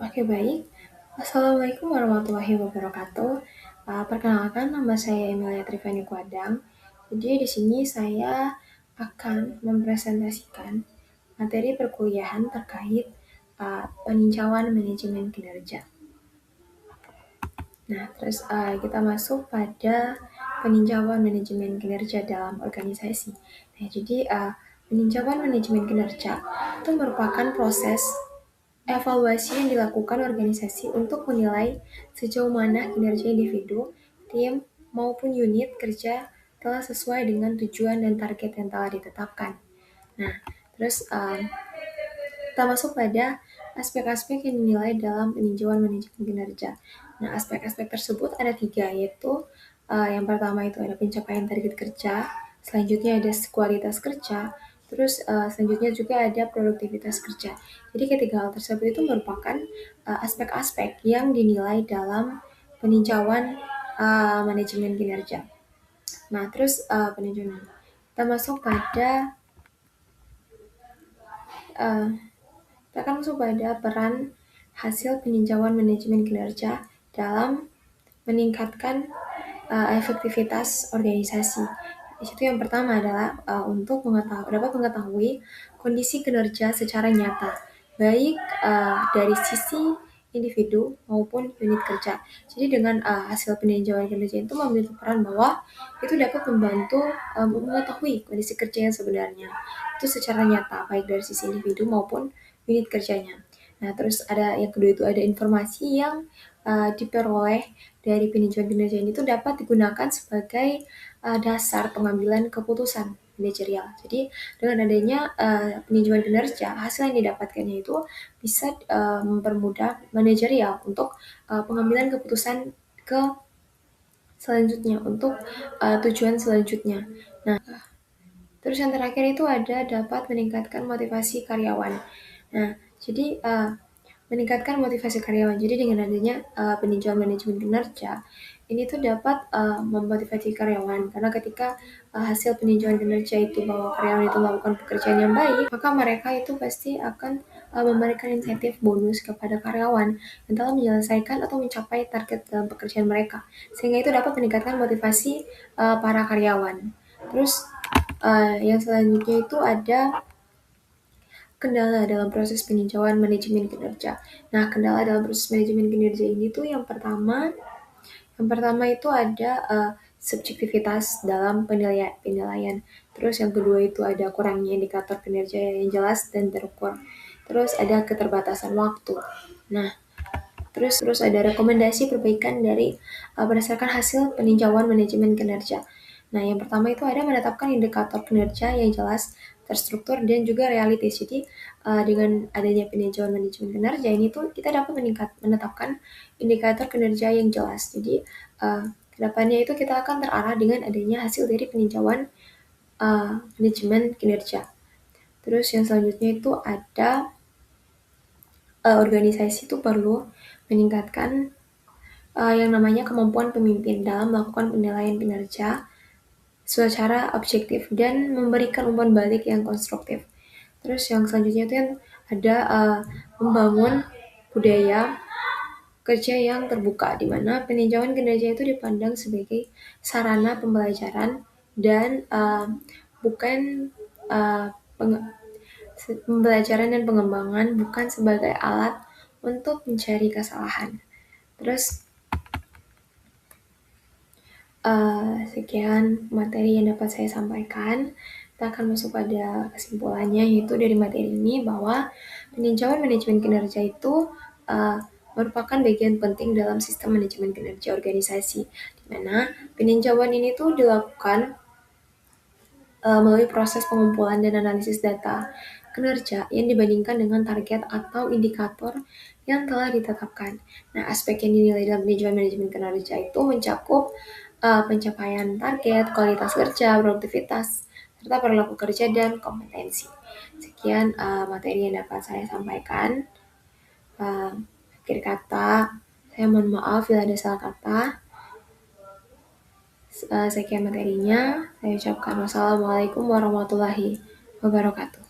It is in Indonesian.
Oke, baik. Assalamualaikum warahmatullahi wabarakatuh. Perkenalkan, nama saya Emilia Triveni Kuadang. Jadi di sini saya akan mempresentasikan materi perkuliahan terkait peninjauan manajemen kinerja. Nah, terus kita masuk pada peninjauan manajemen kinerja dalam organisasi. Nah, jadi peninjauan manajemen kinerja itu merupakan proses evaluasi yang dilakukan organisasi untuk menilai sejauh mana kinerja individu, tim, maupun unit kerja telah sesuai dengan tujuan dan target yang telah ditetapkan. Nah, terus kita masuk pada aspek-aspek yang dinilai dalam peninjauan manajemen kinerja. Nah, aspek-aspek tersebut ada 3, yaitu yang pertama itu ada pencapaian target kerja, selanjutnya ada kualitas kerja, terus selanjutnya juga ada produktivitas kerja. Jadi ketiga hal tersebut itu merupakan aspek-aspek yang dinilai dalam peninjauan manajemen kinerja. Nah, terus peninjauan kita masuk pada kita akan masuk pada peran hasil peninjauan manajemen kinerja dalam meningkatkan efektivitas organisasi. Di situ yang pertama adalah untuk dapat mengetahui kondisi kinerja secara nyata, baik dari sisi individu maupun unit kerja. Jadi dengan hasil peninjauan kinerja itu memiliki peran bahwa itu dapat membantu mengetahui kondisi kerja yang sebenarnya itu secara nyata, baik dari sisi individu maupun unit kerjanya. Nah, terus ada yang kedua itu ada informasi yang diperoleh dari peninjauan kinerja ini itu dapat digunakan sebagai dasar pengambilan keputusan manajerial. Jadi dengan adanya peninjauan kinerja, hasil yang didapatkannya itu bisa mempermudah manajerial untuk pengambilan keputusan ke selanjutnya untuk tujuan selanjutnya. Nah, terus yang terakhir itu ada dapat meningkatkan motivasi karyawan. Nah, jadi meningkatkan motivasi karyawan. Jadi dengan adanya peninjauan manajemen kinerja, ini tuh dapat memotivasi karyawan karena ketika hasil peninjauan kinerja itu bahwa karyawan itu melakukan pekerjaan yang baik, maka mereka itu pasti akan memberikan insentif bonus kepada karyawan yang telah menyelesaikan atau mencapai target dalam pekerjaan mereka, sehingga itu dapat meningkatkan motivasi para karyawan. Terus yang selanjutnya itu ada kendala dalam proses peninjauan manajemen kinerja. Nah, kendala dalam proses manajemen kinerja ini tuh yang pertama itu ada subjektivitas dalam penilaian. Terus yang kedua itu ada kurangnya indikator kinerja yang jelas dan terukur. Terus ada keterbatasan waktu. Nah, terus ada rekomendasi perbaikan dari berdasarkan hasil peninjauan manajemen kinerja. Nah, yang pertama itu ada menetapkan indikator kinerja yang jelas, terstruktur, dan juga realistis. Jadi, dengan adanya peninjauan manajemen kinerja ini tuh kita dapat menetapkan indikator kinerja yang jelas. Jadi, kedepannya itu kita akan terarah dengan adanya hasil dari peninjauan manajemen kinerja. Terus yang selanjutnya itu ada organisasi itu perlu meningkatkan yang namanya kemampuan pemimpin dalam melakukan penilaian kinerja secara objektif dan memberikan umpan balik yang konstruktif. Terus yang selanjutnya itu yang ada membangun budaya kerja yang terbuka, di mana peninjauan kinerja itu dipandang sebagai sarana pembelajaran dan bukan pembelajaran dan pengembangan, bukan sebagai alat untuk mencari kesalahan. Terus sekian materi yang dapat saya sampaikan. Kita akan masuk pada kesimpulannya, yaitu dari materi ini bahwa peninjauan manajemen kinerja itu merupakan bagian penting dalam sistem manajemen kinerja organisasi, di mana peninjauan ini tuh dilakukan melalui proses pengumpulan dan analisis data kinerja yang dibandingkan dengan target atau indikator yang telah ditetapkan. Nah, aspek yang dinilai dalam peninjauan manajemen kinerja itu mencakup pencapaian target, kualitas kerja, produktivitas, serta perilaku kerja dan kompetensi. Sekian materi yang dapat saya sampaikan. Akhir kata, saya mohon maaf bila ada salah kata. Sekian materinya, saya ucapkan wassalamualaikum warahmatullahi wabarakatuh.